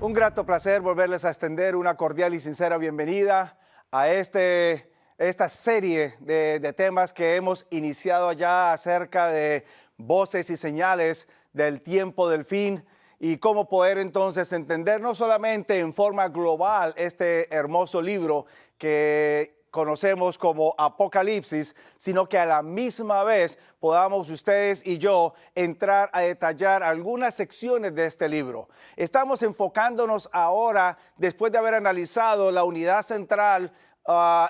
Un grato placer volverles a extender una cordial y sincera bienvenida a esta serie de temas que hemos iniciado ya acerca de voces y señales del tiempo del fin y cómo poder entonces entender no solamente en forma global este hermoso libro que conocemos como Apocalipsis, sino que a la misma vez podamos ustedes y yo entrar a detallar algunas secciones de este libro. Estamos enfocándonos ahora, después de haber analizado la unidad central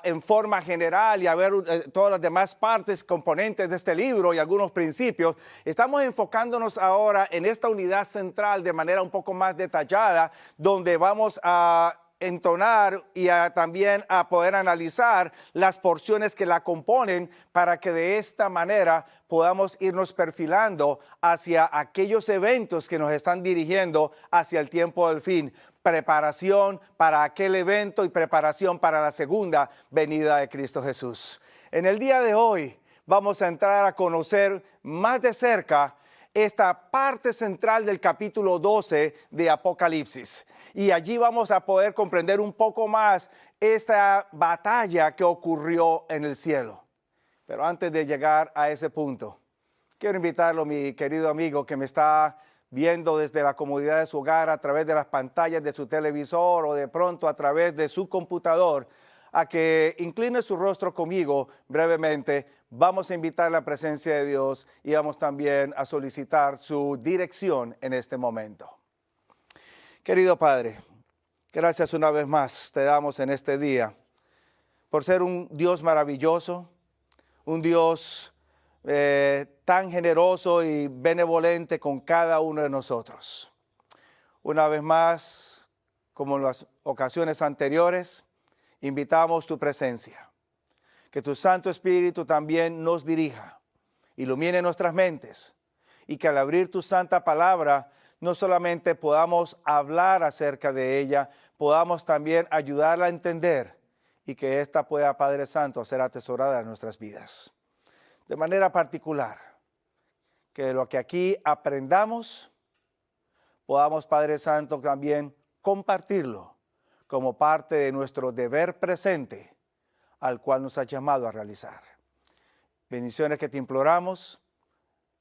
en forma general y a ver todas las demás partes, componentes de este libro y algunos principios, estamos enfocándonos ahora en esta unidad central de manera un poco más detallada, donde vamos a entonar y también a poder analizar las porciones que la componen para que de esta manera podamos irnos perfilando hacia aquellos eventos que nos están dirigiendo hacia el tiempo del fin. Preparación para aquel evento y preparación para la segunda venida de Cristo Jesús. En el día de hoy vamos a entrar a conocer más de cerca esta parte central del capítulo 12 de Apocalipsis. Y allí vamos a poder comprender un poco más esta batalla que ocurrió en el cielo. Pero antes de llegar a ese punto, quiero invitarlo, mi querido amigo que me está viendo desde la comodidad de su hogar, a través de las pantallas de su televisor o de pronto a través de su computador, a que incline su rostro conmigo brevemente. Vamos a invitar la presencia de Dios y vamos también a solicitar su dirección en este momento. Querido Padre, gracias una vez más te damos en este día por ser un Dios maravilloso, un Dios tan generoso y benevolente con cada uno de nosotros. Una vez más, como en las ocasiones anteriores, invitamos tu presencia. Que tu Santo Espíritu también nos dirija, ilumine nuestras mentes y que al abrir tu santa palabra no solamente podamos hablar acerca de ella, podamos también ayudarla a entender y que ésta pueda, Padre Santo, ser atesorada en nuestras vidas. De manera particular, que lo que aquí aprendamos, podamos, Padre Santo, también compartirlo como parte de nuestro deber presente al cual nos ha llamado a realizar. Bendiciones que te imploramos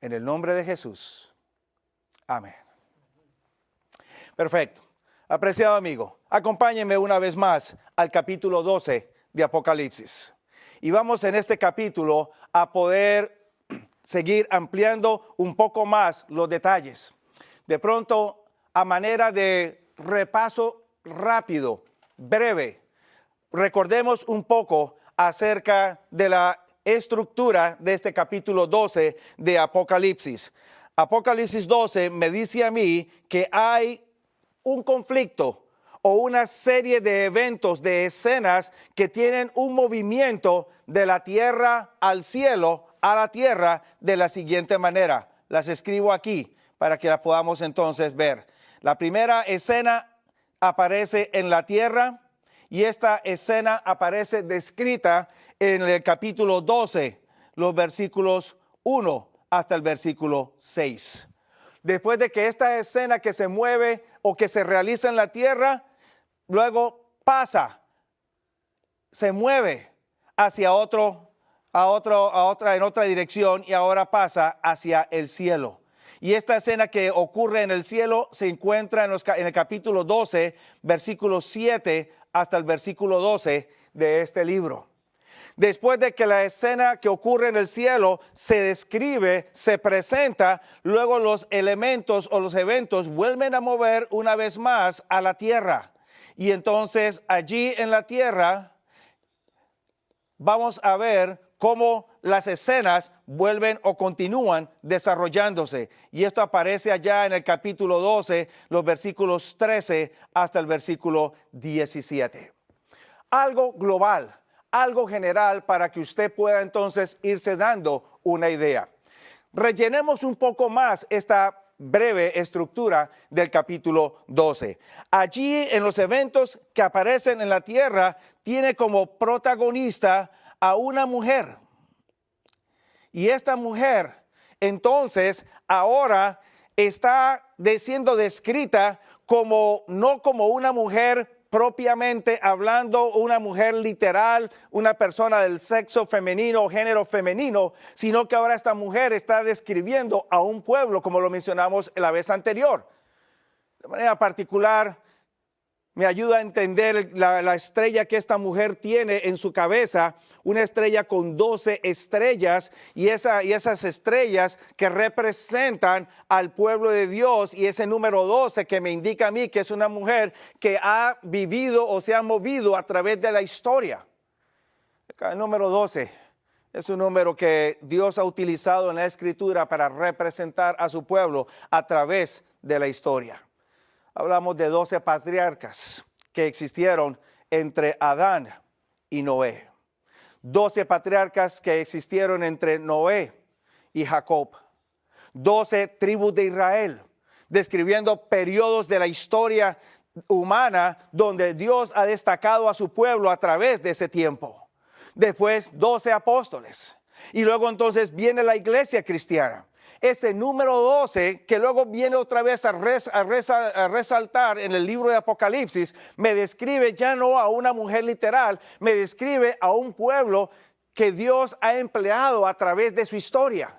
en el nombre de Jesús. Amén. Perfecto. Apreciado amigo, acompáñenme una vez más al capítulo 12 de Apocalipsis. Y vamos en este capítulo a poder seguir ampliando un poco más los detalles. De pronto, a manera de repaso rápido, breve, recordemos un poco acerca de la estructura de este capítulo 12 de Apocalipsis. Apocalipsis 12 me dice a mí que hay un conflicto o una serie de eventos, de escenas que tienen un movimiento de la tierra al cielo, a la tierra, de la siguiente manera. Las escribo aquí para que las podamos entonces ver. La primera escena aparece en la tierra y esta escena aparece descrita en el capítulo 12, los versículos 1 hasta el versículo 6. Después de que esta escena que se mueve o que se realiza en la tierra, luego pasa, se mueve hacia en otra dirección y ahora pasa hacia el cielo. Y esta escena que ocurre en el cielo se encuentra en el capítulo 12, versículo 7 hasta el versículo 12 de este libro. Después de que la escena que ocurre en el cielo se describe, se presenta, luego los elementos o los eventos vuelven a mover una vez más a la tierra. Y entonces allí en la tierra vamos a ver cómo las escenas vuelven o continúan desarrollándose. Y esto aparece allá en el capítulo 12, los versículos 13 hasta el versículo 17. Algo global, algo general para que usted pueda entonces irse dando una idea. Rellenemos un poco más esta breve estructura del capítulo 12. Allí en los eventos que aparecen en la tierra tiene como protagonista a una mujer. Y esta mujer entonces ahora está siendo descrita no como una mujer propiamente hablando, una mujer literal, una persona del sexo femenino o género femenino, sino que ahora esta mujer está describiendo a un pueblo, como lo mencionamos la vez anterior. De manera particular, me ayuda a entender la estrella que esta mujer tiene en su cabeza, una estrella con 12 estrellas y esas estrellas que representan al pueblo de Dios, y ese número 12 que me indica a mí que es una mujer que ha vivido o se ha movido a través de la historia. El número 12 es un número que Dios ha utilizado en la Escritura para representar a su pueblo a través de la historia. Hablamos de 12 patriarcas que existieron entre Adán y Noé. 12 patriarcas que existieron entre Noé y Jacob. 12 tribus de Israel, describiendo periodos de la historia humana donde Dios ha destacado a su pueblo a través de ese tiempo. Después 12 apóstoles. Y luego entonces viene la iglesia cristiana. Ese número 12, que luego viene otra vez a resaltar en el libro de Apocalipsis, me describe ya no a una mujer literal, me describe a un pueblo que Dios ha empleado a través de su historia.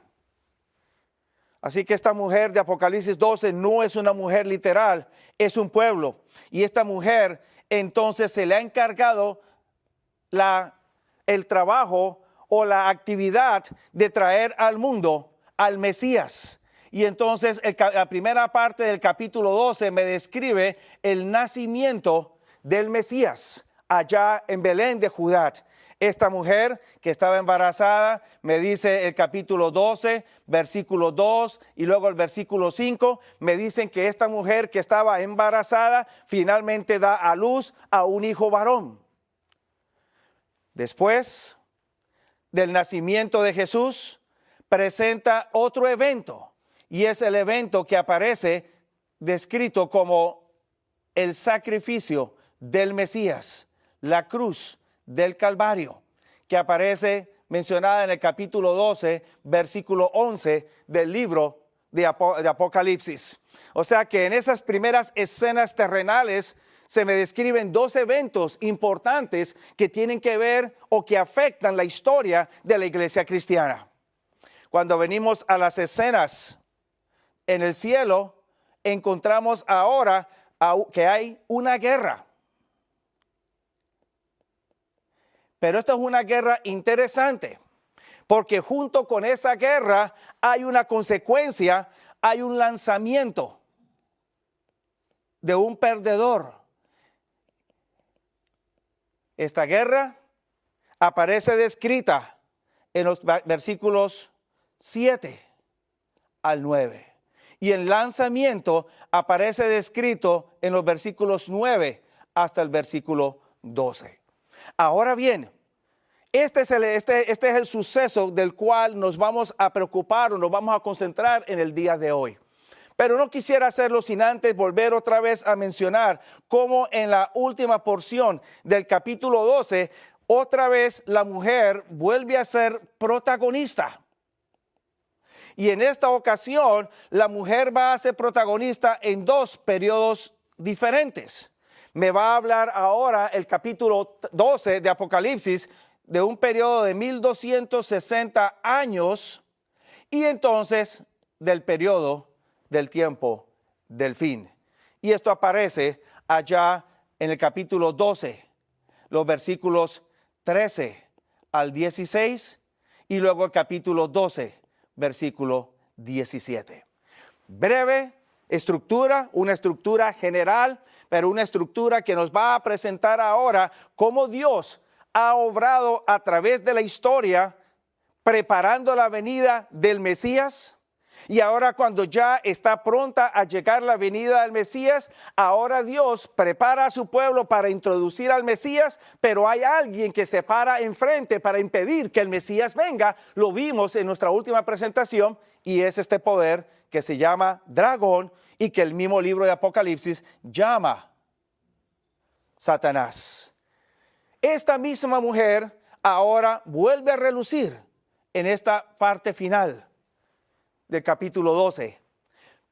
Así que esta mujer de Apocalipsis 12 no es una mujer literal, es un pueblo. Y esta mujer entonces se le ha encargado el trabajo o la actividad de traer al mundo al Mesías. Y entonces la primera parte del capítulo 12 me describe el nacimiento del Mesías allá en Belén de Judá. Esta mujer que estaba embarazada, me dice el capítulo 12, versículo 2 y luego el versículo 5, me dicen que esta mujer que estaba embarazada finalmente da a luz a un hijo varón. Después del nacimiento de Jesús, presenta otro evento, y es el evento que aparece descrito como el sacrificio del Mesías, la cruz del Calvario, que aparece mencionada en el capítulo 12, versículo 11 del libro de Apocalipsis. O sea que en esas primeras escenas terrenales se me describen dos eventos importantes que tienen que ver o que afectan la historia de la iglesia cristiana. Cuando venimos a las escenas en el cielo, encontramos ahora que hay una guerra. Pero esto es una guerra interesante, porque junto con esa guerra hay una consecuencia, hay un lanzamiento de un perdedor. Esta guerra aparece descrita en los versículos 7 al 9. Y el lanzamiento aparece descrito en los versículos 9 hasta el versículo 12. Ahora bien, este es el suceso del cual nos vamos a preocupar o nos vamos a concentrar en el día de hoy. Pero no quisiera hacerlo sin antes volver otra vez a mencionar cómo en la última porción del capítulo 12, otra vez la mujer vuelve a ser protagonista. Y en esta ocasión, la mujer va a ser protagonista en dos periodos diferentes. Me va a hablar ahora el capítulo 12 de Apocalipsis de un periodo de 1260 años y entonces del periodo del tiempo del fin. Y esto aparece allá en el capítulo 12, los versículos 13 al 16 y luego el capítulo 12, versículo 17. Breve estructura, una estructura general, pero una estructura que nos va a presentar ahora cómo Dios ha obrado a través de la historia, preparando la venida del Mesías. Y ahora cuando ya está pronta a llegar la venida del Mesías, ahora Dios prepara a su pueblo para introducir al Mesías, pero hay alguien que se para enfrente para impedir que el Mesías venga. Lo vimos en nuestra última presentación y es este poder que se llama dragón y que el mismo libro de Apocalipsis llama Satanás. Esta misma mujer ahora vuelve a relucir en esta parte final del capítulo 12.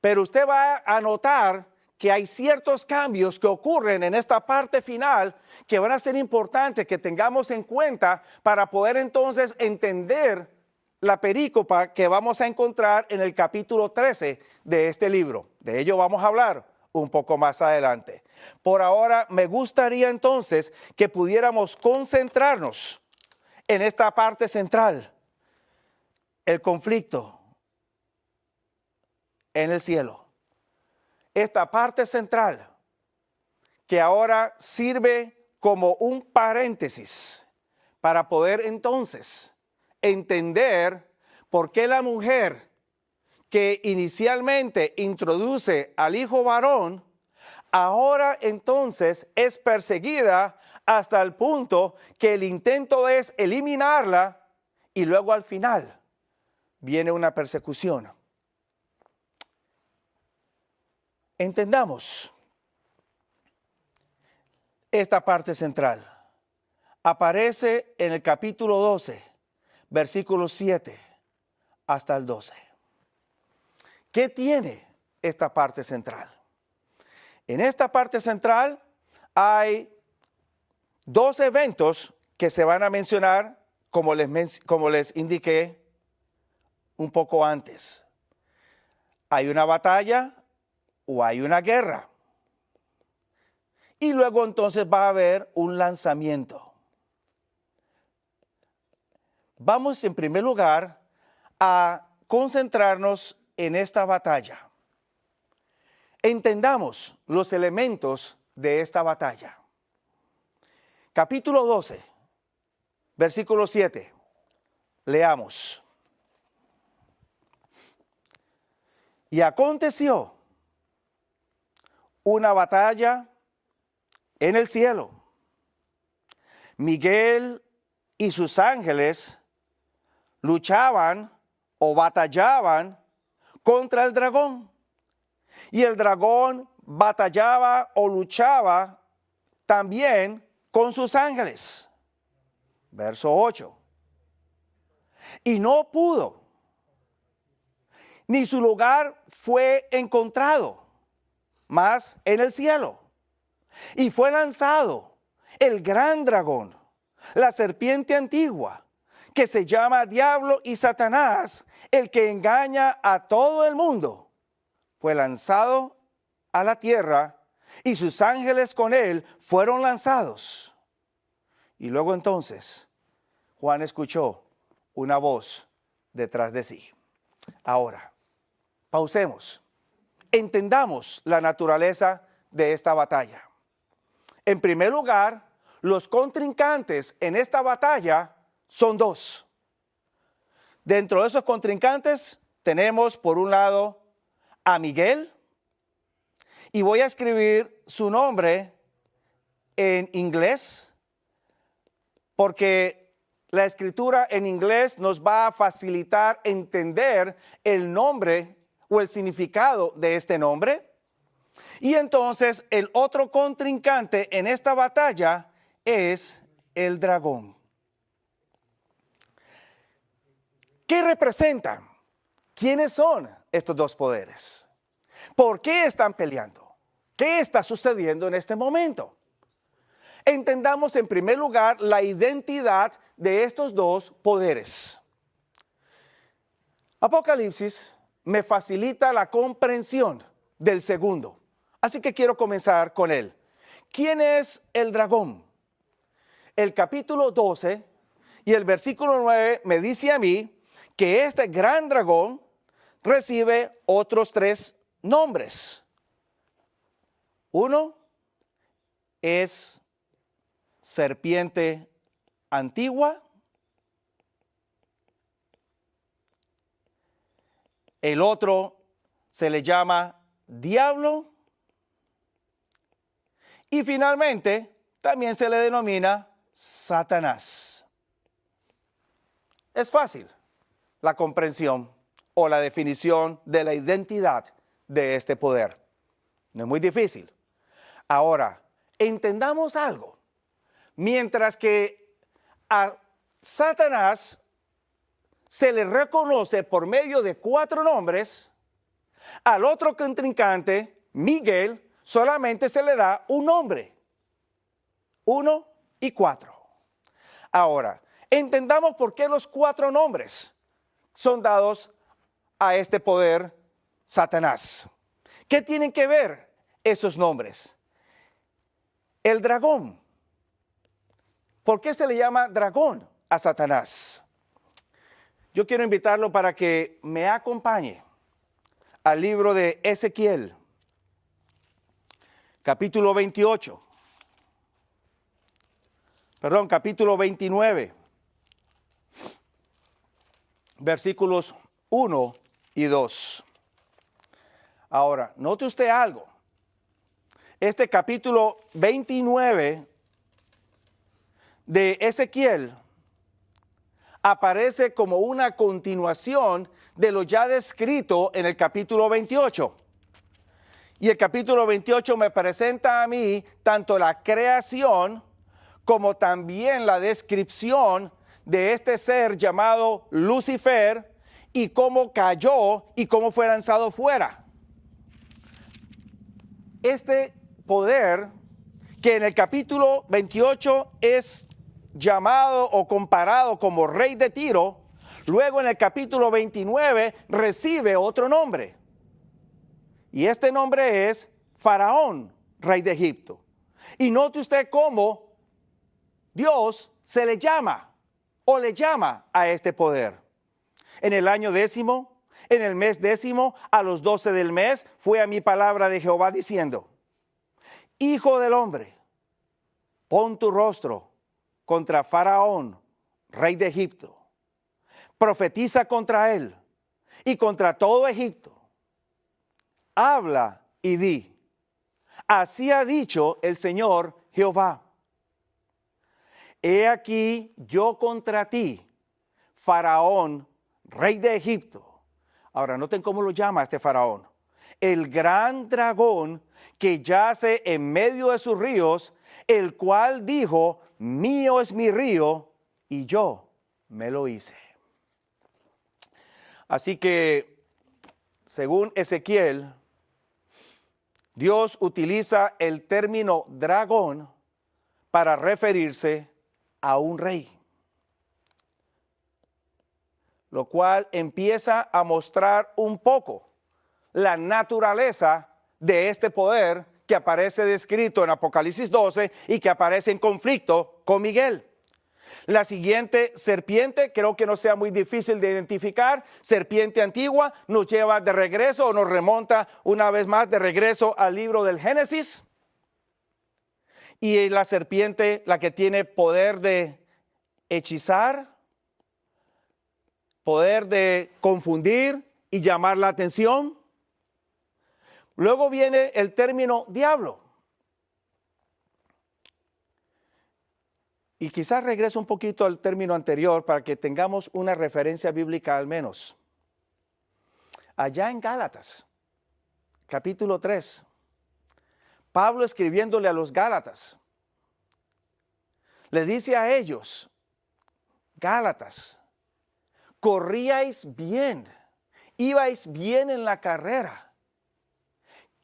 Pero usted va a notar que hay ciertos cambios que ocurren en esta parte final que van a ser importantes que tengamos en cuenta para poder entonces entender la perícopa que vamos a encontrar en el capítulo 13 de este libro. De ello vamos a hablar un poco más adelante. Por ahora me gustaría entonces que pudiéramos concentrarnos en esta parte central, el conflicto en el cielo. Esta parte central que ahora sirve como un paréntesis para poder entonces entender por qué la mujer que inicialmente introduce al hijo varón, ahora entonces es perseguida hasta el punto que el intento es eliminarla y luego al final viene una persecución. Entendamos esta parte central. Aparece en el capítulo 12, versículos 7 hasta el 12. ¿Qué tiene esta parte central? En esta parte central hay dos eventos que se van a mencionar, como les indiqué un poco antes. Hay una batalla o hay una guerra. Y luego entonces va a haber un lanzamiento. Vamos en primer lugar a concentrarnos en esta batalla. Entendamos los elementos de esta batalla. Capítulo 12, versículo 7. Leamos. Y aconteció una batalla en el cielo. Miguel y sus ángeles luchaban o batallaban contra el dragón. Y el dragón batallaba o luchaba también con sus ángeles. Verso 8. Y no pudo, ni su lugar fue encontrado, mas en el cielo. Y fue lanzado el gran dragón, la serpiente antigua, que se llama Diablo y Satanás, el que engaña a todo el mundo. Fue lanzado a la tierra y sus ángeles con él fueron lanzados. Y luego entonces Juan escuchó una voz detrás de sí. Ahora, pausemos. Entendamos la naturaleza de esta batalla. En primer lugar, los contrincantes en esta batalla son dos. Dentro de esos contrincantes tenemos por un lado a Miguel, y voy a escribir su nombre en inglés porque la escritura en inglés nos va a facilitar entender el nombre o el significado de este nombre. Y entonces el otro contrincante en esta batalla es el dragón. ¿Qué representan? ¿Quiénes son estos dos poderes? ¿Por qué están peleando? ¿Qué está sucediendo en este momento? Entendamos en primer lugar la identidad de estos dos poderes. Apocalipsis me facilita la comprensión del segundo. Así que quiero comenzar con él. ¿Quién es el dragón? El capítulo 12 y el versículo 9 me dice a mí que este gran dragón recibe otros tres nombres. Uno es serpiente antigua. El otro se le llama diablo. Y finalmente también se le denomina Satanás. Es fácil la comprensión o la definición de la identidad de este poder. No es muy difícil. Ahora, entendamos algo. Mientras que a Satanás se le reconoce por medio de 4 nombres, al otro contrincante, Miguel, solamente se le da un nombre, 1 y 4. Ahora, entendamos por qué los 4 nombres son dados a este poder Satanás. ¿Qué tienen que ver esos nombres? El dragón. ¿Por qué se le llama dragón a Satanás? Yo quiero invitarlo para que me acompañe al libro de Ezequiel, capítulo 28. Capítulo 29, versículos 1 y 2. Ahora, note usted algo. Este capítulo 29 de Ezequiel aparece como una continuación de lo ya descrito en el capítulo 28. Y el capítulo 28 me presenta a mí tanto la creación como también la descripción de este ser llamado Lucifer y cómo cayó y cómo fue lanzado fuera. Este poder que en el capítulo 28 es llamado o comparado como rey de Tiro, luego en el capítulo 29 recibe otro nombre. Y este nombre es Faraón, rey de Egipto. Y note usted cómo Dios se le llama o le llama a este poder. En el año 10, en el mes 10, a los 12 del mes, fue a mi palabra de Jehová diciendo: Hijo del hombre, pon tu rostro contra Faraón, rey de Egipto. Profetiza contra él y contra todo Egipto. Habla y di: así ha dicho el Señor Jehová. He aquí yo contra ti, Faraón, rey de Egipto. Ahora, noten cómo lo llama este Faraón. El gran dragón que yace en medio de sus ríos, el cual dijo: mío es mi río y yo me lo hice. Así que, según Ezequiel, Dios utiliza el término dragón para referirse a un rey, lo cual empieza a mostrar un poco la naturaleza de este poder que aparece descrito en Apocalipsis 12 y que aparece en conflicto con Miguel. La siguiente serpiente, creo que no sea muy difícil de identificar, serpiente antigua, nos lleva de regreso o nos remonta una vez más de regreso al libro del Génesis. Y la serpiente, la que tiene poder de hechizar, poder de confundir y llamar la atención. Luego viene el término diablo. Y quizás regreso un poquito al término anterior para que tengamos una referencia bíblica al menos. Allá en Gálatas, capítulo 3, Pablo escribiéndole a los Gálatas, le dice a ellos: Gálatas, corríais bien, ibais bien en la carrera.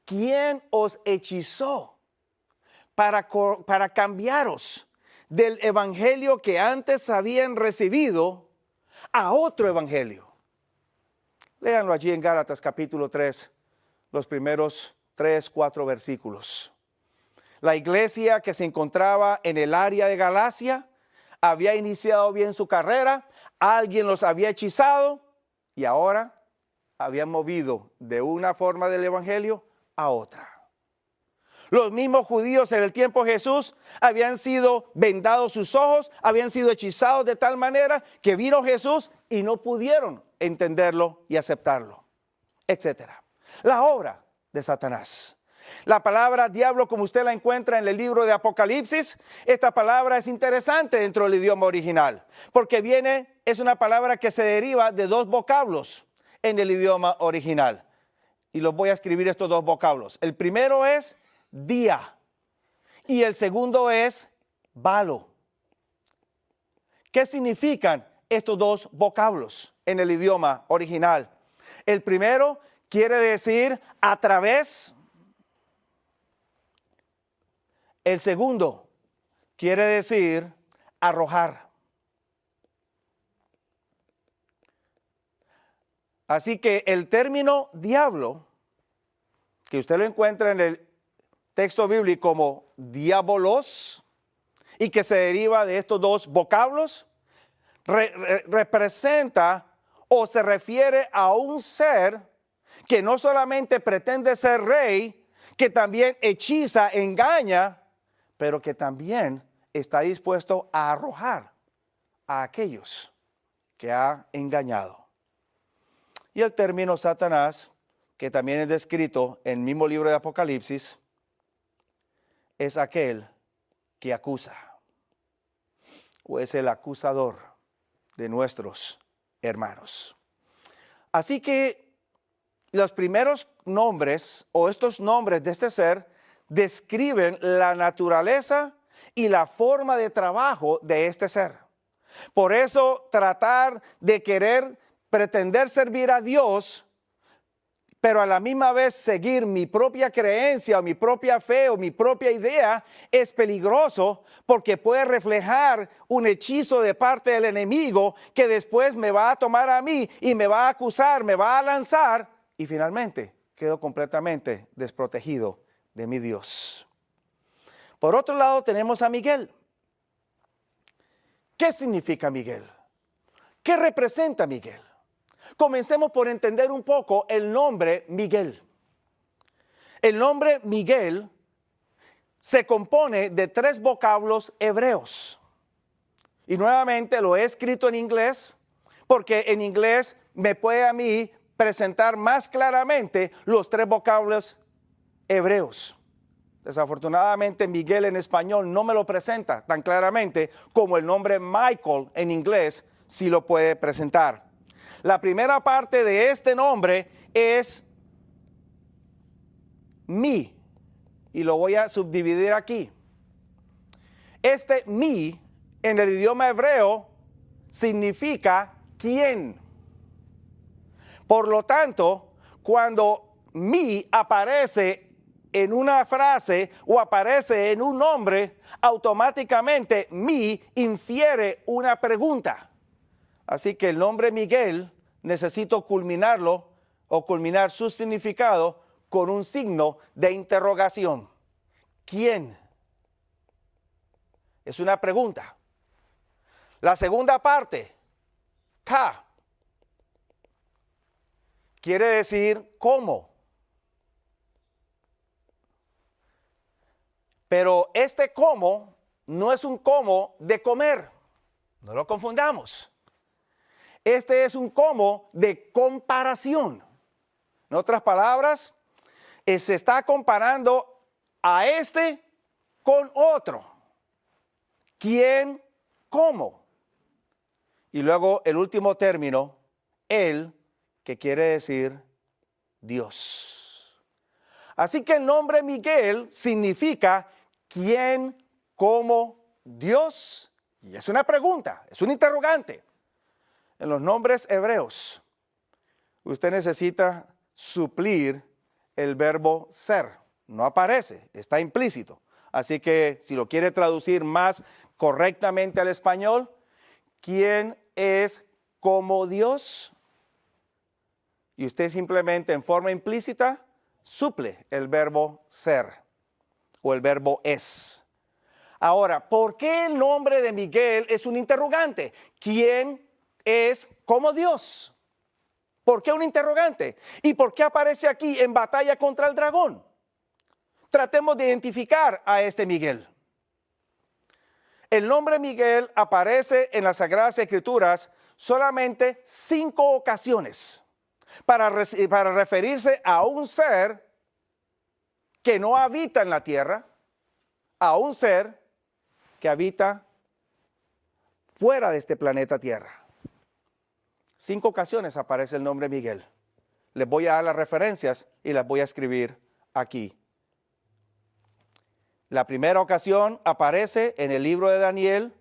¿Quién os hechizó para cambiaros del evangelio que antes habían recibido a otro evangelio? Léanlo allí en Gálatas capítulo 3, los primeros 3, 4 versículos. La iglesia que se encontraba en el área de Galacia había iniciado bien su carrera, alguien los había hechizado y ahora habían movido de una forma del evangelio a otra. Los mismos judíos en el tiempo de Jesús habían sido vendados sus ojos, habían sido hechizados de tal manera que vino Jesús y no pudieron entenderlo y aceptarlo, etc. La obra de Satanás. La palabra diablo, como usted la encuentra en el libro de Apocalipsis, esta palabra es interesante dentro del idioma original, porque es una palabra que se deriva de 2 vocablos en el idioma original. Y los voy a escribir estos 2 vocablos. El primero es día y el segundo es balo. ¿Qué significan estos 2 vocablos en el idioma original? El primero quiere decir a través, El segundo quiere decir arrojar. Así que el término diablo, que usted lo encuentra en el texto bíblico como diabolos, y que se deriva de estos dos vocablos, representa o se refiere a un ser que no solamente pretende ser rey, que también hechiza, engaña, pero que también está dispuesto a arrojar a aquellos que ha engañado. Y el término Satanás, que también es descrito en el mismo libro de Apocalipsis, es aquel que acusa, o es el acusador de nuestros hermanos. Así que los primeros nombres, o estos nombres de este ser, describen la naturaleza y la forma de trabajo de este ser. Por eso tratar de querer pretender servir a Dios, pero a la misma vez seguir mi propia creencia o mi propia fe o mi propia idea, es peligroso porque puede reflejar un hechizo de parte del enemigo que después me va a tomar a mí y me va a acusar, me va a lanzar y finalmente quedo completamente desprotegido de mi Dios. Por otro lado tenemos a Miguel. ¿Qué significa Miguel? ¿Qué representa Miguel? Comencemos por entender un poco el nombre Miguel. El nombre Miguel se compone de 3 vocablos hebreos. Y nuevamente lo he escrito en inglés porque en inglés me puede a mí presentar más claramente los 3 vocablos hebreos. Desafortunadamente Miguel en español no me lo presenta tan claramente como el nombre Michael en inglés sí lo puede presentar. La primera parte de este nombre es mi, y lo voy a subdividir aquí. Este mi en el idioma hebreo significa quién. Por lo tanto, cuando mi aparece en una frase o aparece en un nombre, automáticamente mi infiere una pregunta. Así que el nombre Miguel necesito culminarlo o culminar su significado con un signo de interrogación. ¿Quién? Es una pregunta. La segunda parte, Ka, quiere decir cómo. Pero este cómo no es un cómo de comer. No lo confundamos. Este es un cómo de comparación. En otras palabras, se está comparando a este con otro. ¿Quién? ¿Cómo? Y luego el último término, él, que quiere decir Dios. Así que el nombre Miguel significa quién, cómo, Dios. Y es una pregunta, es un interrogante. En los nombres hebreos, usted necesita suplir el verbo ser. No aparece, está implícito. Así que si lo quiere traducir más correctamente al español, ¿quién es como Dios? Y usted simplemente en forma implícita suple el verbo ser o el verbo es. Ahora, ¿por qué el nombre de Miguel es un interrogante? ¿Quién es como Dios? ¿Por qué un interrogante? ¿Y por qué aparece aquí en batalla contra el dragón? Tratemos de identificar a este Miguel. El nombre Miguel aparece en las Sagradas Escrituras solamente 5 ocasiones para referirse a un ser que no habita en la tierra, a un ser que habita fuera de este planeta Tierra. 5 ocasiones aparece el nombre Miguel. Les voy a dar las referencias y las voy a escribir aquí. La primera ocasión aparece en el libro de Daniel,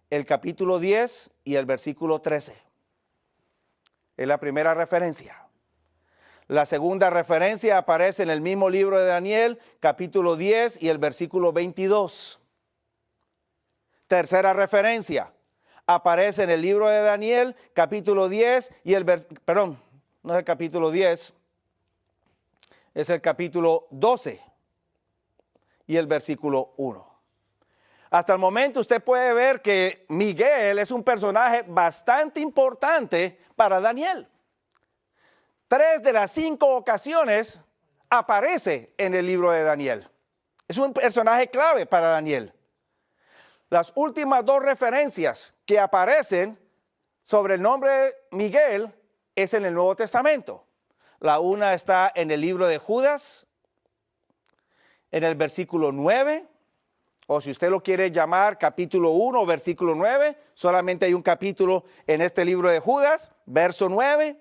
el capítulo 10 y el versículo 13. Es la primera referencia. La segunda referencia aparece en el mismo libro de Daniel, capítulo 10 y el versículo 22. Tercera referencia aparece en el libro de Daniel, capítulo 10 y perdón, no es el capítulo 10, es el capítulo 12 y el versículo 1. Hasta el momento usted puede ver que Miguel es un personaje bastante importante para Daniel. 3 de las 5 ocasiones aparece en el libro de Daniel. Es un personaje clave para Daniel. Las últimas 2 referencias que aparecen sobre el nombre de Miguel es en el Nuevo Testamento. La una está en el libro de Judas, en el versículo 9, o si usted lo quiere llamar capítulo 1, versículo 9, solamente hay un capítulo en este libro de Judas, verso 9.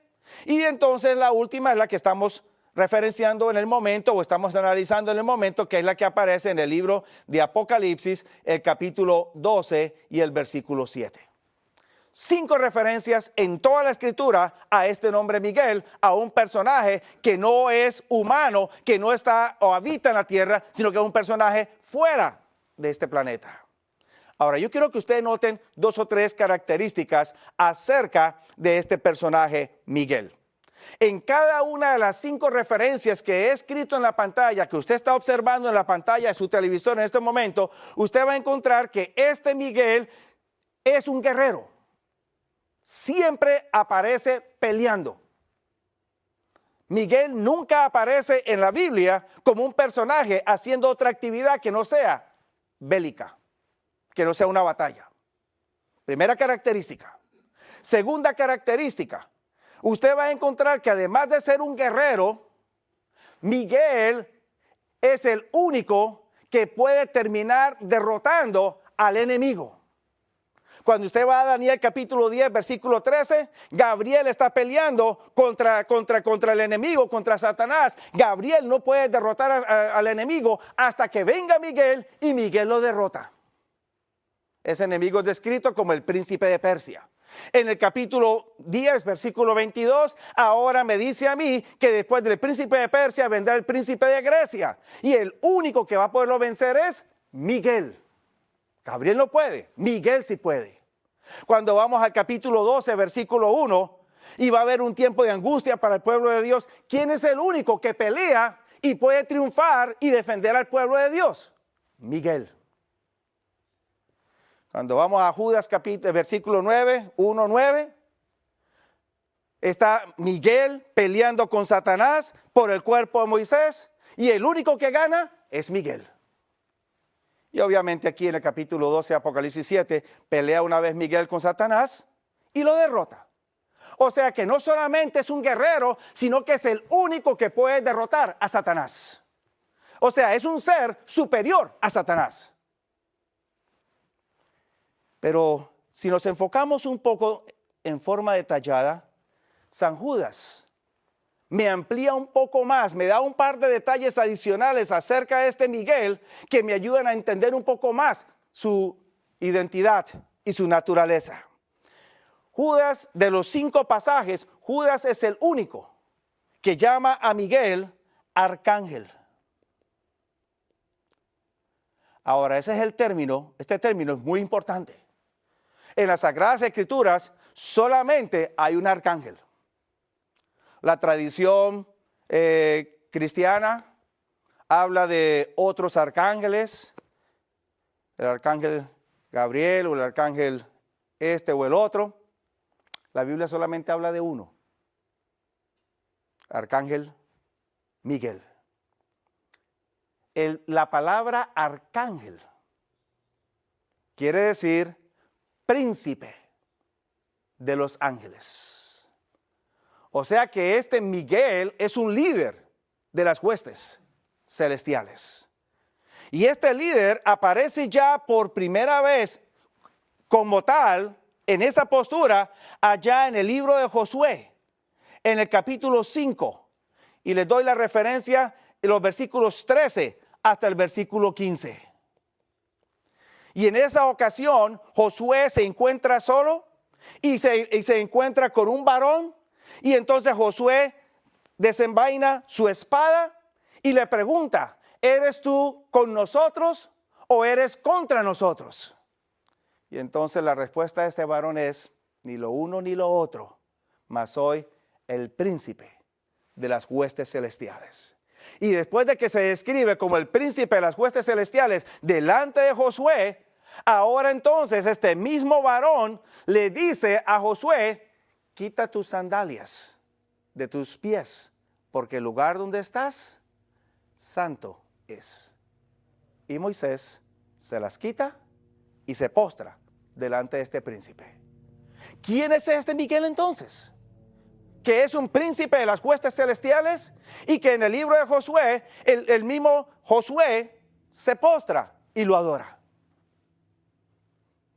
Y entonces la última es la que estamos referenciando en el momento o estamos analizando en el momento, que es la que aparece en el libro de Apocalipsis, el capítulo 12 y el versículo 7. 5 referencias en toda la escritura a este nombre Miguel, a un personaje que no es humano, que no está o habita en la tierra, sino que es un personaje fuera de este planeta. Ahora, yo quiero que ustedes noten 2 o 3 características acerca de este personaje Miguel. En cada una de las 5 referencias que he escrito en la pantalla, que usted está observando en la pantalla de su televisor en este momento, usted va a encontrar que este Miguel es un guerrero. Siempre aparece peleando. Miguel nunca aparece en la Biblia como un personaje haciendo otra actividad que no sea bélica, que no sea una batalla. Primera característica. Segunda característica, usted va a encontrar que además de ser un guerrero, Miguel es el único que puede terminar derrotando al enemigo. Cuando usted va a Daniel capítulo 10, versículo 13, Gabriel está peleando contra el enemigo, contra Satanás. Gabriel no puede derrotar al enemigo hasta que venga Miguel y Miguel lo derrota. Ese enemigo es descrito como el príncipe de Persia. En el capítulo 10, versículo 22, ahora me dice a mí que después del príncipe de Persia vendrá el príncipe de Grecia. Y el único que va a poderlo vencer es Miguel. Gabriel no puede, Miguel sí puede. Cuando vamos al capítulo 12, versículo 1, y va a haber un tiempo de angustia para el pueblo de Dios, ¿quién es el único que pelea y puede triunfar y defender al pueblo de Dios? Miguel. Cuando vamos a Judas versículo 9, 1, 9, está Miguel peleando con Satanás por el cuerpo de Moisés y el único que gana es Miguel. Y obviamente aquí en el capítulo 12 Apocalipsis 7 pelea una vez Miguel con Satanás y lo derrota. O sea que no solamente es un guerrero, sino que es el único que puede derrotar a Satanás. O sea, es un ser superior a Satanás. Pero si nos enfocamos un poco en forma detallada, San Judas me amplía un poco más, me da un par de detalles adicionales acerca de este Miguel que me ayudan a entender un poco más su identidad y su naturaleza. Judas, de los 5 pasajes, Judas es el único que llama a Miguel arcángel. Ahora, ese es el término, este término es muy importante. En las Sagradas Escrituras solamente hay un arcángel. La tradición cristiana habla de otros arcángeles, el arcángel Gabriel o el arcángel este o el otro. La Biblia solamente habla de uno, arcángel Miguel. La palabra arcángel quiere decir príncipe de los ángeles. O sea que este Miguel es un líder de las huestes celestiales. Y este líder aparece ya por primera vez como tal, en esa postura, allá en el libro de Josué, en el capítulo 5. Y les doy la referencia en los versículos 13 hasta el versículo 15. Y en esa ocasión, Josué se encuentra solo y se encuentra con un varón. Y entonces Josué desenvaina su espada y le pregunta, ¿eres tú con nosotros o eres contra nosotros? Y entonces la respuesta de este varón es, ni lo uno ni lo otro, mas soy el príncipe de las huestes celestiales. Y después de que se describe como el príncipe de las huestes celestiales delante de Josué, ahora entonces este mismo varón le dice a Josué, quita tus sandalias de tus pies, porque el lugar donde estás, santo es. Y Moisés se las quita y se postra delante de este príncipe. ¿Quién es este Miguel entonces? Que es un príncipe de las huestes celestiales y que en el libro de Josué, el mismo Josué se postra y lo adora.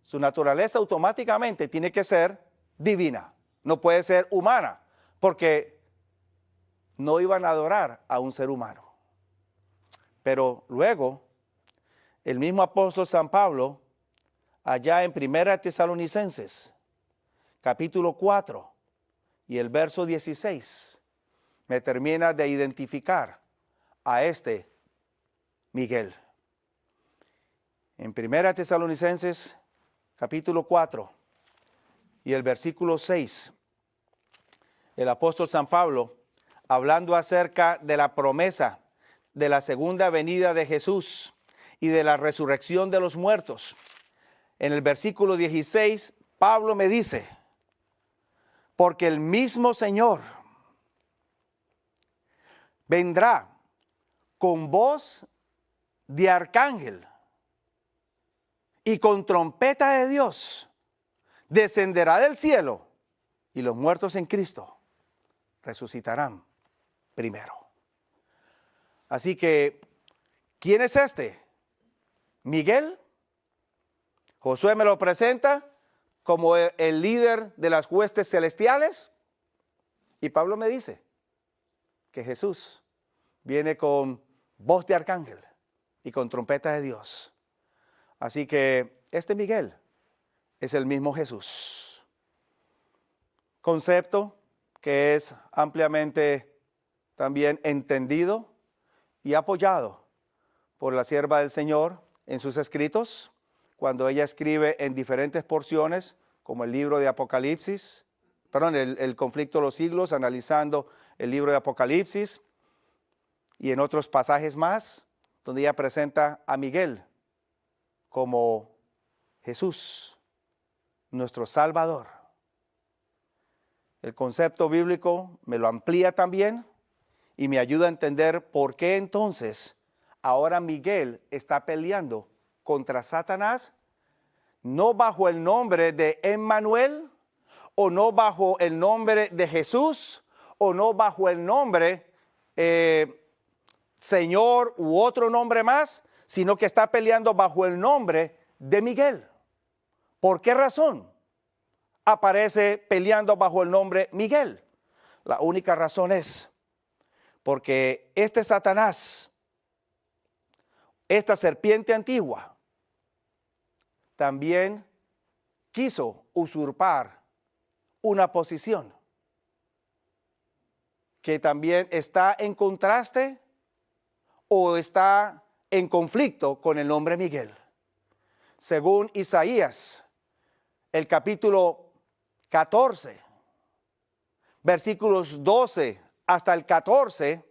Su naturaleza automáticamente tiene que ser divina, no puede ser humana, porque no iban a adorar a un ser humano. Pero luego, el mismo apóstol San Pablo, allá en 1 Tesalonicenses, capítulo 4 y el verso 16, me termina de identificar a este Miguel. En 1 Tesalonicenses, capítulo 4 y el versículo 6, el apóstol San Pablo, hablando acerca de la promesa de la segunda venida de Jesús y de la resurrección de los muertos. En el versículo 16, Pablo me dice, porque el mismo Señor vendrá con voz de arcángel y con trompeta de Dios, descenderá del cielo y los muertos en Cristo resucitarán primero. Así que, ¿quién es este? Miguel. Josué me lo presenta como el líder de las huestes celestiales. Y Pablo me dice que Jesús viene con voz de arcángel y con trompeta de Dios. Así que este Miguel es el mismo Jesús. Concepto que es ampliamente también entendido y apoyado por la sierva del Señor en sus escritos, cuando ella escribe en diferentes porciones, como el libro de Apocalipsis, el conflicto de los siglos, analizando el libro de Apocalipsis, y en otros pasajes más, donde ella presenta a Miguel como Jesús, nuestro Salvador. El concepto bíblico me lo amplía también y me ayuda a entender por qué entonces ahora Miguel está peleando contra Satanás, no bajo el nombre de Emmanuel, o no bajo el nombre de Jesús, o no bajo el nombre Señor u otro nombre más, sino que está peleando bajo el nombre de Miguel. ¿Por qué razón aparece peleando bajo el nombre Miguel? La única razón es porque este Satanás, esta serpiente antigua, también quiso usurpar una posición que también está en contraste o está en conflicto con el nombre Miguel. Según Isaías, el capítulo 14, versículos 12 hasta el 14,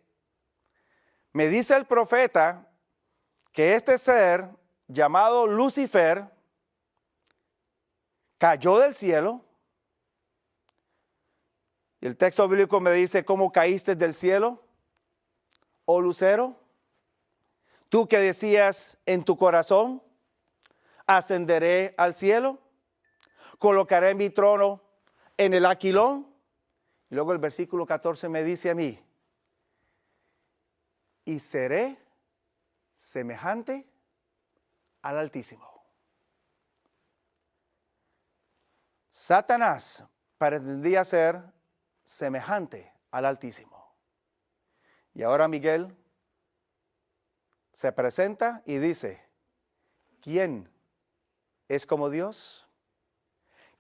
me dice el profeta que este ser llamado Lucifer cayó del cielo. Y el texto bíblico me dice, ¿cómo caíste del cielo, oh lucero? Tú que decías en tu corazón, ascenderé al cielo, colocaré mi trono en el aquilón. Y luego el versículo 14 me dice a mí, y seré semejante al Altísimo. Satanás pretendía ser semejante al Altísimo. Y ahora Miguel se presenta y dice, ¿quién es como Dios?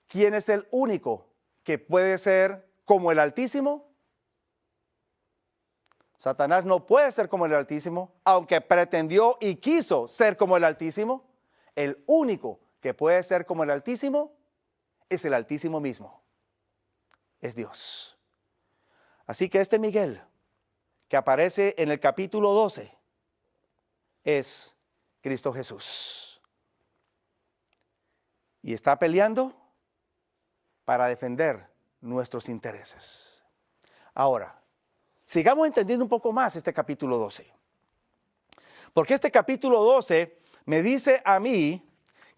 ¿Quién es el único que puede ser como el Altísimo? Satanás no puede ser como el Altísimo, aunque pretendió y quiso ser como el Altísimo. El único que puede ser como el Altísimo es el Altísimo mismo, es Dios. Así que este Miguel, que aparece en el capítulo 12, es Cristo Jesús. Y está peleando para defender nuestros intereses. Ahora, sigamos entendiendo un poco más este capítulo 12. Porque este capítulo 12 me dice a mí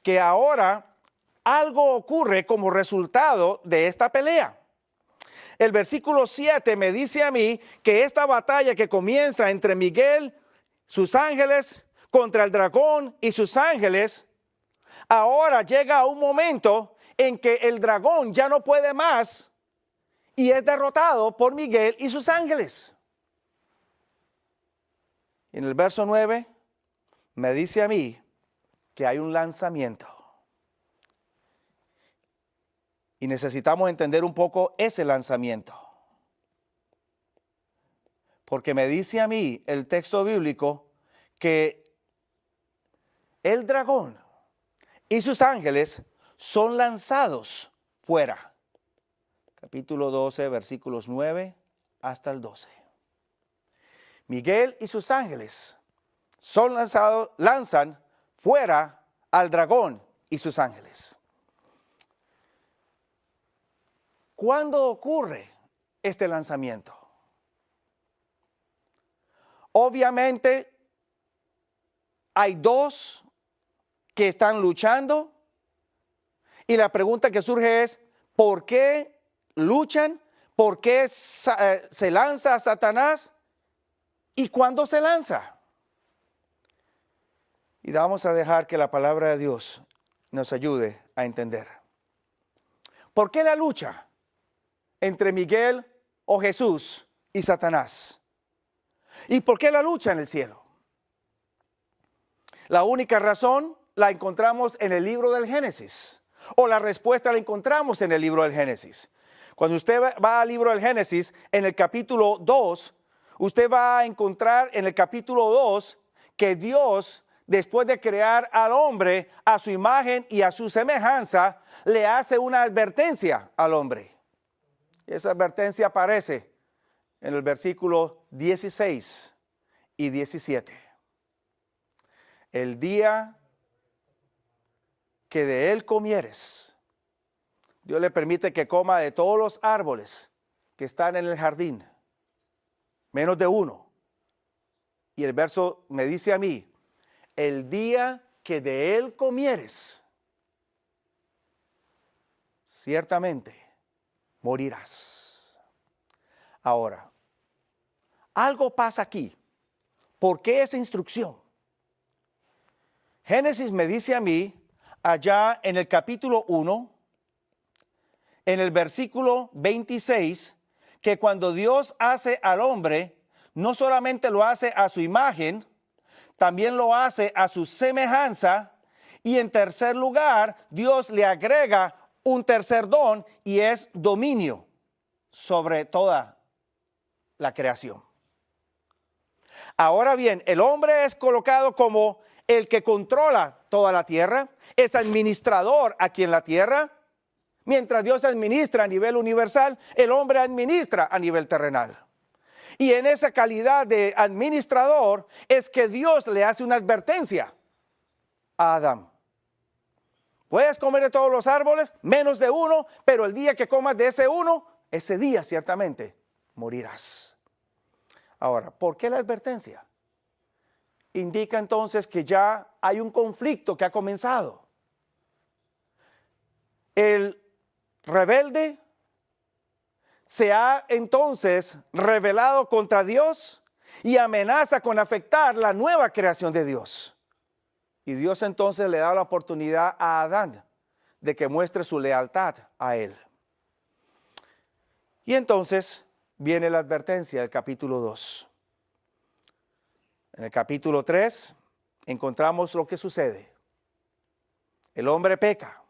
que ahora algo ocurre como resultado de esta pelea. El versículo 7 me dice a mí que esta batalla que comienza entre Miguel, sus ángeles, contra el dragón y sus ángeles, ahora llega a un momento en que el dragón ya no puede más y es derrotado por Miguel y sus ángeles. En el verso 9 me dice a mí que hay un lanzamiento. Y necesitamos entender un poco ese lanzamiento. Porque me dice a mí el texto bíblico que el dragón y sus ángeles son lanzados fuera. Capítulo 12, versículos 9 hasta el 12. Miguel y sus ángeles lanzan fuera al dragón y sus ángeles. ¿Cuándo ocurre este lanzamiento? Obviamente hay dos que están luchando y la pregunta que surge es, ¿por qué luchan? ¿Por qué se lanza a Satanás? ¿Y cuándo se lanza? Y vamos a dejar que la palabra de Dios nos ayude a entender. ¿Por qué la lucha entre Miguel o Jesús y Satanás? ¿Y por qué la lucha en el cielo? La única razón la encontramos en el libro del Génesis, o la respuesta la encontramos en el libro del Génesis. Cuando usted va al libro del Génesis, en el capítulo 2, usted va a encontrar en el capítulo 2 que Dios, después de crear al hombre a su imagen y a su semejanza, le hace una advertencia al hombre. Esa advertencia aparece en el versículo 16 y 17. El día que de él comieres, Dios le permite que coma de todos los árboles que están en el jardín, menos de uno. Y el verso me dice a mí, el día que de él comieres, ciertamente morirás. Ahora, algo pasa aquí. ¿Por qué esa instrucción? Génesis me dice a mí, allá en el capítulo 1, en el versículo 26, que cuando Dios hace al hombre, no solamente lo hace a su imagen, también lo hace a su semejanza, y en tercer lugar, Dios le agrega un tercer don y es dominio sobre toda la creación. Ahora bien, el hombre es colocado como el que controla toda la tierra, es administrador aquí en la tierra. Mientras Dios administra a nivel universal, el hombre administra a nivel terrenal. Y en esa calidad de administrador es que Dios le hace una advertencia a Adán. Puedes comer de todos los árboles, menos de uno, pero el día que comas de ese uno, ese día ciertamente morirás. Ahora, ¿por qué la advertencia? Indica entonces que ya hay un conflicto que ha comenzado. El rebelde se ha entonces rebelado contra Dios y amenaza con afectar la nueva creación de Dios. Y Dios entonces le da la oportunidad a Adán de que muestre su lealtad a él. Y entonces viene la advertencia del capítulo 2. En el capítulo 3 encontramos lo que sucede. El hombre peca.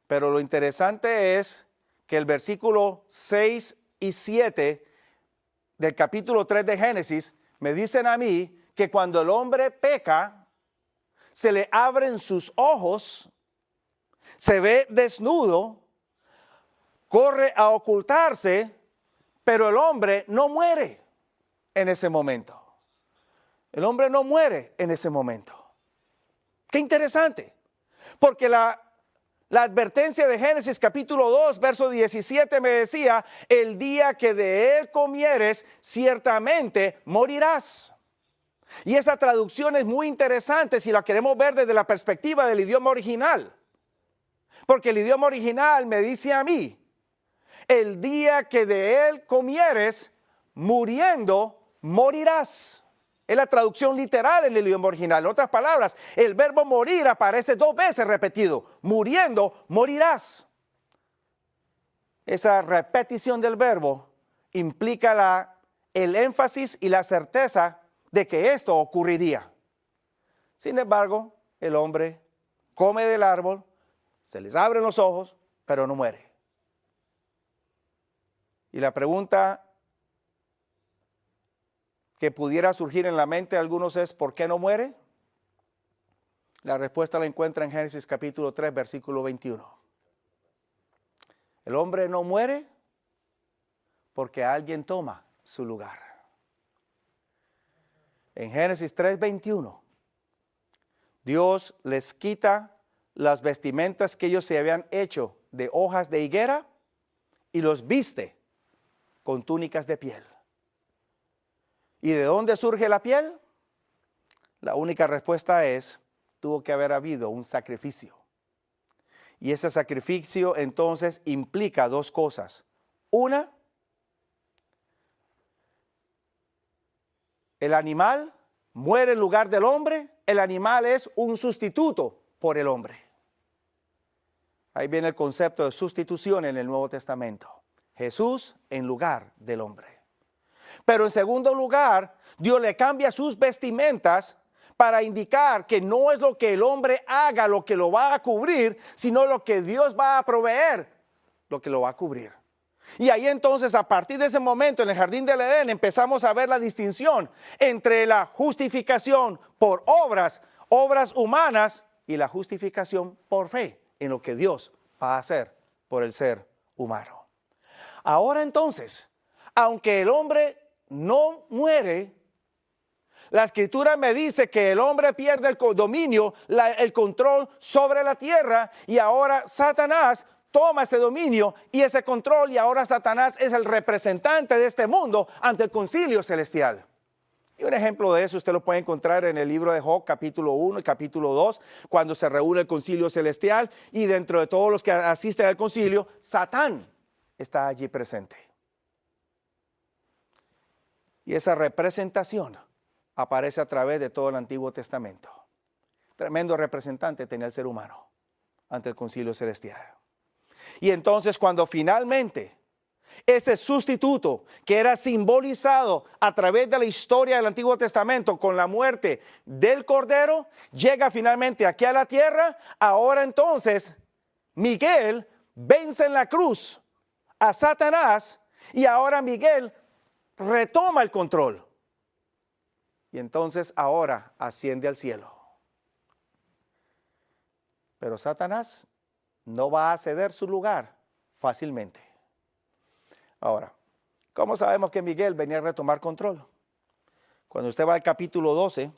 Pero lo interesante es que el versículo 6 y 7 del capítulo 3 de Génesis me dicen a mí que cuando el hombre peca, se le abren sus ojos, se ve desnudo, corre a ocultarse, pero el hombre no muere en ese momento. El hombre no muere en ese momento. Qué interesante, porque la advertencia de Génesis capítulo 2, verso 17 me decía, el día que de él comieres, ciertamente morirás. Y esa traducción es muy interesante si la queremos ver desde la perspectiva del idioma original. Porque el idioma original me dice a mí, el día que de él comieres, muriendo, morirás. Es la traducción literal en el idioma original. En otras palabras, el verbo morir aparece 2 veces repetido. Muriendo, morirás. Esa repetición del verbo implica el énfasis y la certeza de que esto ocurriría. Sin embargo, el hombre come del árbol, se les abren los ojos, pero no muere. Y la pregunta que pudiera surgir en la mente de algunos es, ¿por qué no muere? La respuesta la encuentra en Génesis capítulo 3, versículo 21. El hombre no muere porque alguien toma su lugar. En Génesis 3, 21, Dios les quita las vestimentas que ellos se habían hecho de hojas de higuera y los viste con túnicas de piel. ¿Y de dónde surge la piel? La única respuesta es, tuvo que haber habido un sacrificio. Y ese sacrificio entonces implica 2 cosas. Una, el animal muere en lugar del hombre, el animal es un sustituto por el hombre. Ahí viene el concepto de sustitución en el Nuevo Testamento. Jesús en lugar del hombre. Pero en segundo lugar, Dios le cambia sus vestimentas para indicar que no es lo que el hombre haga lo que lo va a cubrir, sino lo que Dios va a proveer lo que lo va a cubrir. Y ahí entonces, a partir de ese momento, en el jardín del Edén, empezamos a ver la distinción entre la justificación por obras humanas, y la justificación por fe en lo que Dios va a hacer por el ser humano. Ahora entonces, aunque el hombre no muere, la escritura me dice que el hombre pierde el dominio, el control sobre la tierra, y ahora Satanás toma ese dominio y ese control, y ahora Satanás es el representante de este mundo ante el concilio celestial. Y un ejemplo de eso usted lo puede encontrar en el libro de Job, capítulo 1 y capítulo 2, cuando se reúne el concilio celestial, y dentro de todos los que asisten al concilio, Satán está allí presente. Y esa representación aparece a través de todo el Antiguo Testamento. Tremendo representante tenía el ser humano ante el concilio celestial. Y entonces, cuando finalmente ese sustituto que era simbolizado a través de la historia del Antiguo Testamento con la muerte del Cordero, llega finalmente aquí a la tierra, ahora entonces Miguel vence en la cruz a Satanás, y ahora Miguel retoma el control. Y entonces ahora asciende al cielo. Pero Satanás no va a ceder su lugar fácilmente. Ahora, ¿cómo sabemos que Miguel venía a retomar control? Cuando usted va al capítulo 12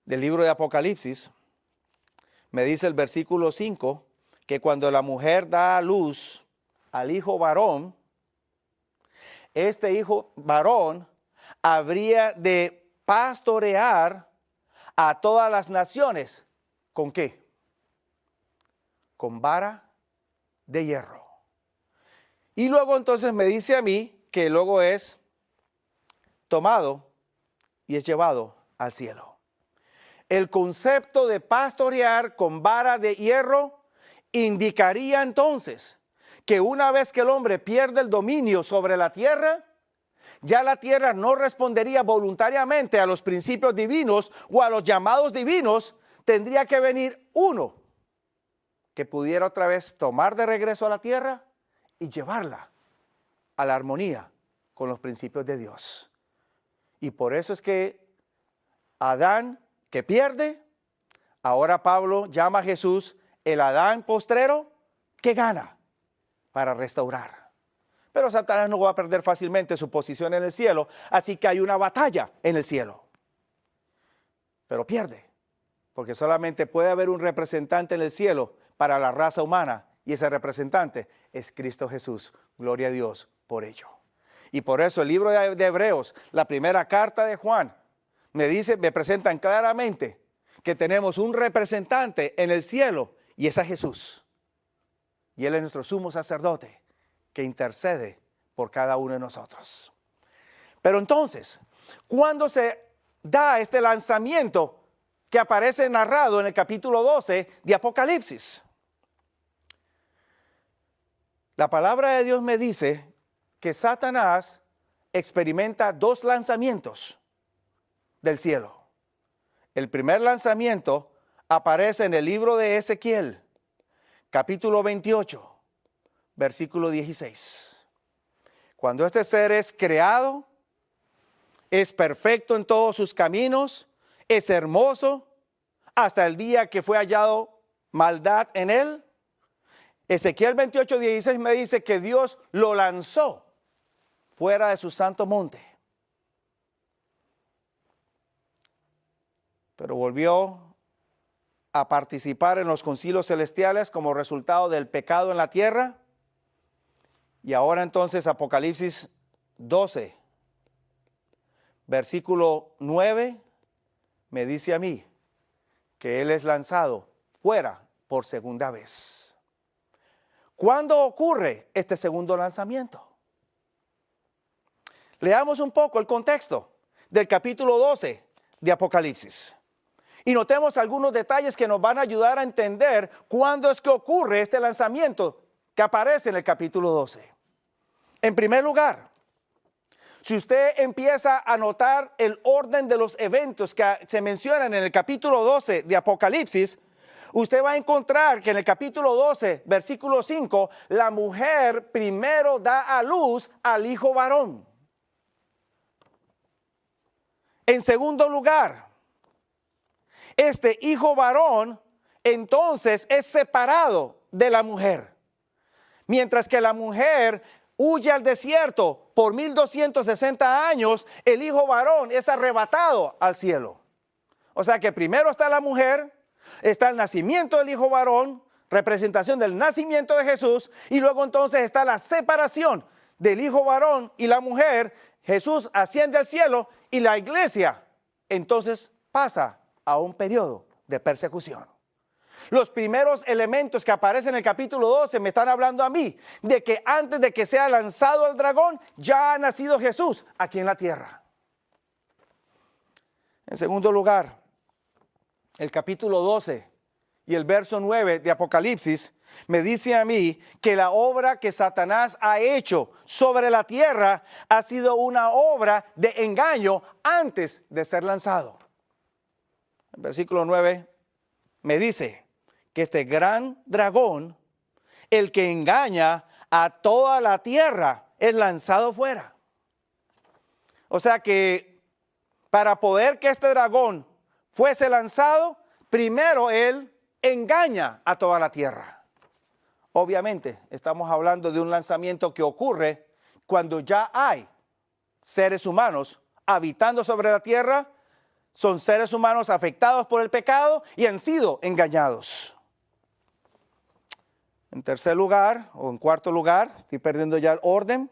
del libro de Apocalipsis, me dice el versículo 5 que cuando la mujer da a luz al hijo varón, este hijo varón habría de pastorear a todas las naciones. ¿Con qué? Con vara de hierro. Y luego entonces me dice a mí que luego es tomado y es llevado al cielo. El concepto de pastorear con vara de hierro indicaría entonces que una vez que el hombre pierde el dominio sobre la tierra, ya la tierra no respondería voluntariamente a los principios divinos o a los llamados divinos. Tendría que venir uno que pudiera otra vez tomar de regreso a la tierra y llevarla a la armonía con los principios de Dios. Y por eso es que Adán que pierde, ahora Pablo llama a Jesús el Adán postrero que gana para restaurar. Pero Satanás no va a perder fácilmente su posición en el cielo, así que hay una batalla en el cielo. Pero pierde, porque solamente puede haber un representante en el cielo para la raza humana, y ese representante es Cristo Jesús. Gloria a Dios por ello. Y por eso el libro de Hebreos, la primera carta de Juan, me presentan claramente que tenemos un representante en el cielo, y es a Jesús. Y Él es nuestro sumo sacerdote que intercede por cada uno de nosotros. Pero entonces, ¿cuándo se da este lanzamiento que aparece narrado en el capítulo 12 de Apocalipsis? La palabra de Dios me dice que Satanás experimenta dos lanzamientos del cielo. El primer lanzamiento aparece en el libro de Ezequiel, capítulo 28, versículo 16. Cuando este ser es creado, es perfecto en todos sus caminos, es hermoso, hasta el día que fue hallado maldad en él. Ezequiel 28, 16 me dice que Dios lo lanzó fuera de su santo monte. Pero volvió a participar en los concilios celestiales como resultado del pecado en la tierra. Y ahora entonces Apocalipsis 12, versículo 9, me dice a mí que Él es lanzado fuera por segunda vez. ¿Cuándo ocurre este segundo lanzamiento? Leamos un poco el contexto del capítulo 12 de Apocalipsis. Y notemos algunos detalles que nos van a ayudar a entender cuándo es que ocurre este lanzamiento que aparece en el capítulo 12. En primer lugar, si usted empieza a notar el orden de los eventos que se mencionan en el capítulo 12 de Apocalipsis, usted va a encontrar que en el capítulo 12, versículo 5, la mujer primero da a luz al hijo varón. En segundo lugar, este hijo varón entonces es separado de la mujer. Mientras que la mujer huye al desierto por 1260 años, el hijo varón es arrebatado al cielo. O sea que primero está la mujer, está el nacimiento del hijo varón, representación del nacimiento de Jesús, y luego entonces está la separación del hijo varón y la mujer. Jesús asciende al cielo y la iglesia entonces pasa a un periodo de persecución. Los primeros elementos que aparecen en el capítulo 12 me están hablando a mí de que antes de que sea lanzado el dragón, ya ha nacido Jesús aquí en la tierra. En segundo lugar, el capítulo 12 y el verso 9 de Apocalipsis me dice a mí que la obra que Satanás ha hecho sobre la tierra ha sido una obra de engaño antes de ser lanzado. El versículo 9 me dice que este gran dragón, el que engaña a toda la tierra, es lanzado fuera. O sea que para poder que este dragón fuese lanzado, primero él engaña a toda la tierra. Obviamente estamos hablando de un lanzamiento que ocurre cuando ya hay seres humanos habitando sobre la tierra. Son seres humanos afectados por el pecado y han sido engañados. En tercer lugar, o en cuarto lugar, estoy perdiendo ya el orden,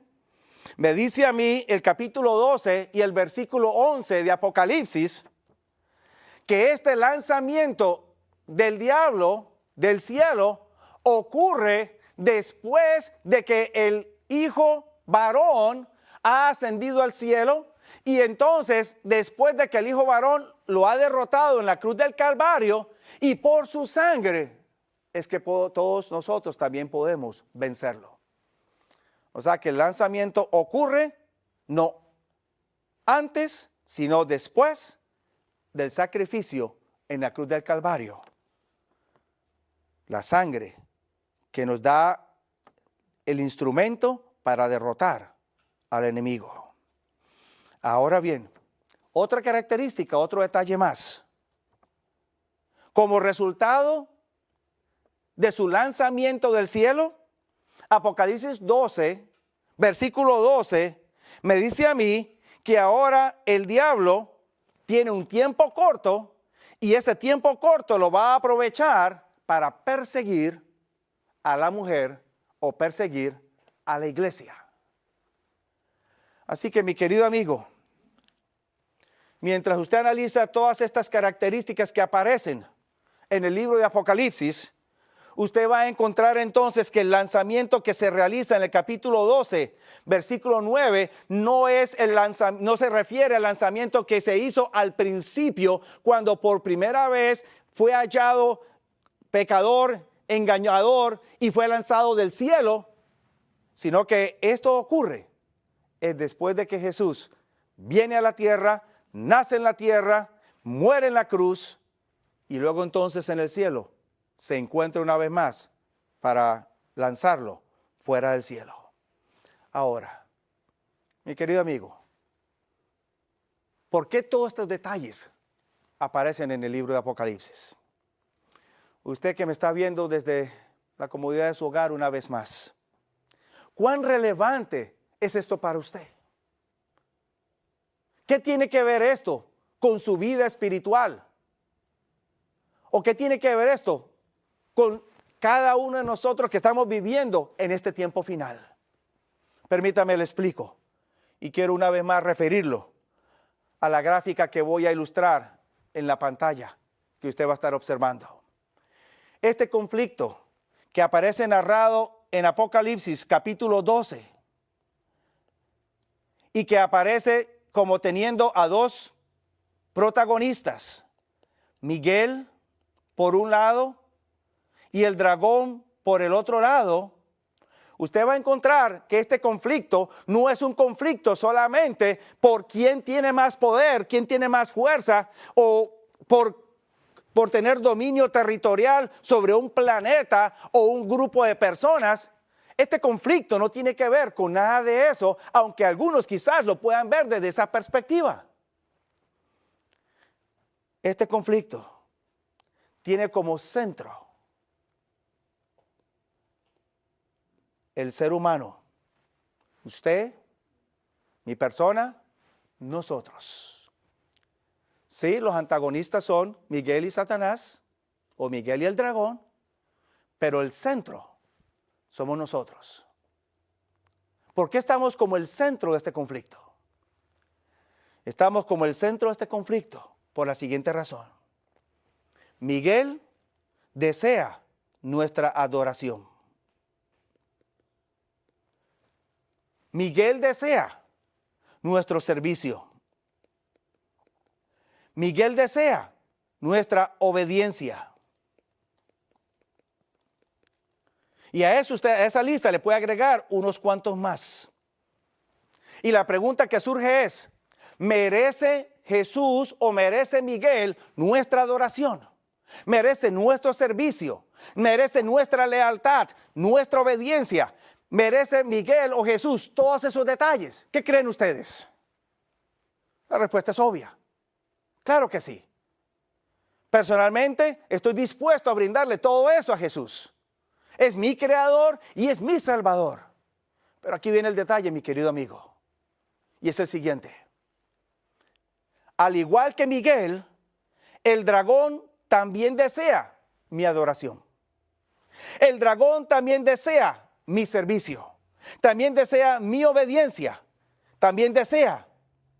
me dice a mí el capítulo 12 y el versículo 11 de Apocalipsis que este lanzamiento del diablo del cielo ocurre después de que el hijo varón ha ascendido al cielo. Y entonces, después de que el hijo varón lo ha derrotado en la cruz del Calvario, y por su sangre, es que todos nosotros también podemos vencerlo. O sea que el lanzamiento ocurre no antes, sino después del sacrificio en la cruz del Calvario. La sangre que nos da el instrumento para derrotar al enemigo. Ahora bien, otra característica, otro detalle más. Como resultado de su lanzamiento del cielo, Apocalipsis 12, versículo 12, me dice a mí que ahora el diablo tiene un tiempo corto y ese tiempo corto lo va a aprovechar para perseguir a la mujer o perseguir a la iglesia. Así que mi querido amigo, mientras usted analiza todas estas características que aparecen en el libro de Apocalipsis, usted va a encontrar entonces que el lanzamiento que se realiza en el capítulo 12, versículo 9, no se refiere al lanzamiento que se hizo al principio, cuando por primera vez fue hallado pecador, engañador y fue lanzado del cielo, sino que esto ocurre después de que Jesús viene a la tierra, nace en la tierra, muere en la cruz y luego entonces en el cielo se encuentra una vez más para lanzarlo fuera del cielo. Ahora, mi querido amigo, ¿por qué todos estos detalles aparecen en el libro de Apocalipsis? Usted que me está viendo desde la comodidad de su hogar una vez más, ¿cuán relevante es esto para usted? ¿Qué tiene que ver esto con su vida espiritual? ¿O qué tiene que ver esto con cada uno de nosotros que estamos viviendo en este tiempo final? Permítame le explico y quiero una vez más referirlo a la gráfica que voy a ilustrar en la pantalla que usted va a estar observando. Este conflicto que aparece narrado en Apocalipsis capítulo 12 y que aparece como teniendo a dos protagonistas, Miguel por un lado y el dragón por el otro lado, usted va a encontrar que este conflicto no es un conflicto solamente por quién tiene más poder, quién tiene más fuerza o por tener dominio territorial sobre un planeta o un grupo de personas. Este conflicto no tiene que ver con nada de eso, aunque algunos quizás lo puedan ver desde esa perspectiva. Este conflicto tiene como centro el ser humano, usted, mi persona, nosotros. Sí, los antagonistas son Miguel y Satanás, o Miguel y el dragón, pero el centro somos nosotros. ¿Por qué estamos como el centro de este conflicto? Estamos como el centro de este conflicto por la siguiente razón. Miguel desea nuestra adoración. Miguel desea nuestro servicio. Miguel desea nuestra obediencia. Y a eso usted, a esa lista le puede agregar unos cuantos más. Y la pregunta que surge es, ¿merece Jesús o merece Miguel nuestra adoración? ¿Merece nuestro servicio? ¿Merece nuestra lealtad, nuestra obediencia? ¿Merece Miguel o Jesús todos esos detalles? ¿Qué creen ustedes? La respuesta es obvia. Claro que sí. Personalmente estoy dispuesto a brindarle todo eso a Jesús. Es mi creador y es mi salvador. Pero aquí viene el detalle, mi querido amigo. Y es el siguiente. Al igual que Miguel, el dragón también desea mi adoración. El dragón también desea mi servicio. También desea mi obediencia. También desea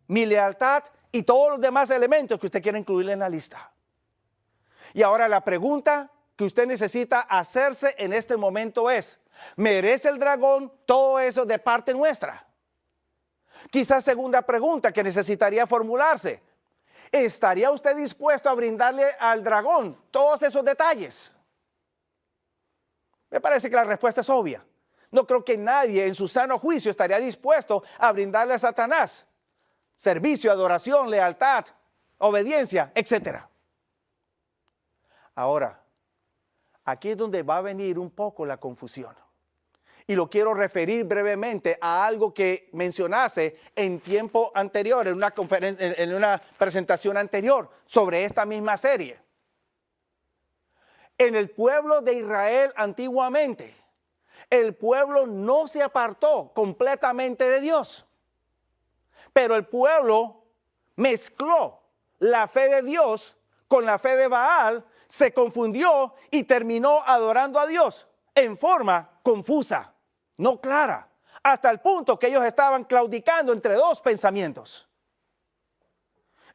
mi lealtad y todos los demás elementos que usted quiera incluir en la lista. Y ahora la pregunta que usted necesita hacerse en este momento es, ¿merece el dragón todo eso de parte nuestra? Quizás segunda pregunta que necesitaría formularse, ¿estaría usted dispuesto a brindarle al dragón todos esos detalles? Me parece que la respuesta es obvia. No creo que nadie en su sano juicio estaría dispuesto a brindarle a Satanás servicio, adoración, lealtad, obediencia, etc. Ahora, aquí es donde va a venir un poco la confusión. Y lo quiero referir brevemente a algo que mencionase en tiempo anterior, en una conferencia, en una presentación anterior sobre esta misma serie. En el pueblo de Israel antiguamente, el pueblo no se apartó completamente de Dios, pero el pueblo mezcló la fe de Dios con la fe de Baal, se confundió y terminó adorando a Dios en forma confusa, no clara, hasta el punto que ellos estaban claudicando entre dos pensamientos.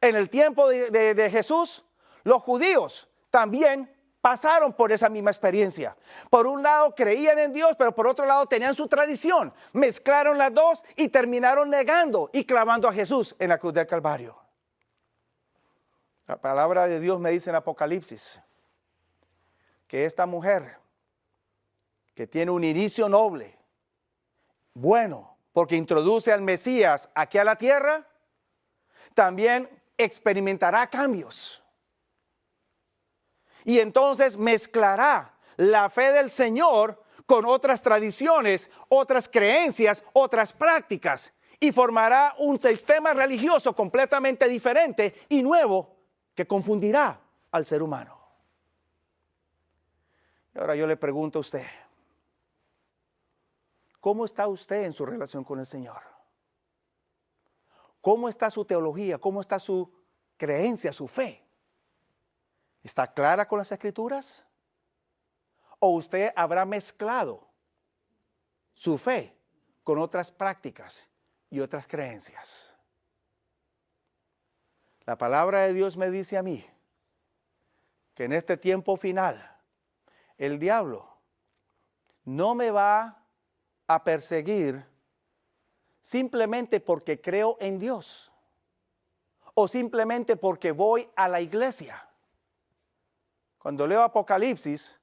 En el tiempo de Jesús, los judíos también pasaron por esa misma experiencia. Por un lado creían en Dios, pero por otro lado tenían su tradición. Mezclaron las dos y terminaron negando y clamando a Jesús en la cruz del Calvario. La palabra de Dios me dice en Apocalipsis que esta mujer, que tiene un inicio noble, bueno, porque introduce al Mesías aquí a la tierra, también experimentará cambios. Y entonces mezclará la fe del Señor con otras tradiciones, otras creencias, otras prácticas, y formará un sistema religioso completamente diferente y nuevo que confundirá al ser humano. Y ahora yo le pregunto a usted, ¿cómo está usted en su relación con el Señor? ¿Cómo está su teología? ¿Cómo está su creencia, su fe? ¿Está clara con las Escrituras? ¿O usted habrá mezclado su fe con otras prácticas y otras creencias? La palabra de Dios me dice a mí que en este tiempo final el diablo no me va a perseguir simplemente porque creo en Dios o simplemente porque voy a la iglesia. Cuando leo Apocalipsis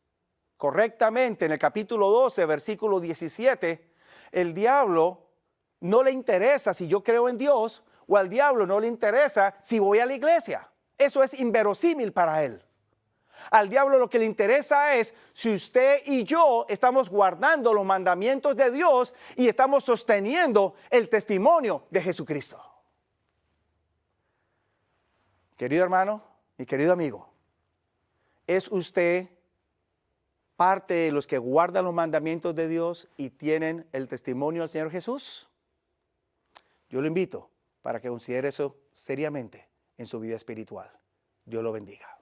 correctamente en el capítulo 12, versículo 17, el diablo no le interesa si yo creo en Dios o al diablo no le interesa si voy a la iglesia. Eso es inverosímil para él. Al diablo lo que le interesa es si usted y yo estamos guardando los mandamientos de Dios y estamos sosteniendo el testimonio de Jesucristo. Querido hermano y querido amigo, ¿es usted parte de los que guardan los mandamientos de Dios y tienen el testimonio del Señor Jesús? Yo lo invito para que considere eso seriamente en su vida espiritual. Dios lo bendiga.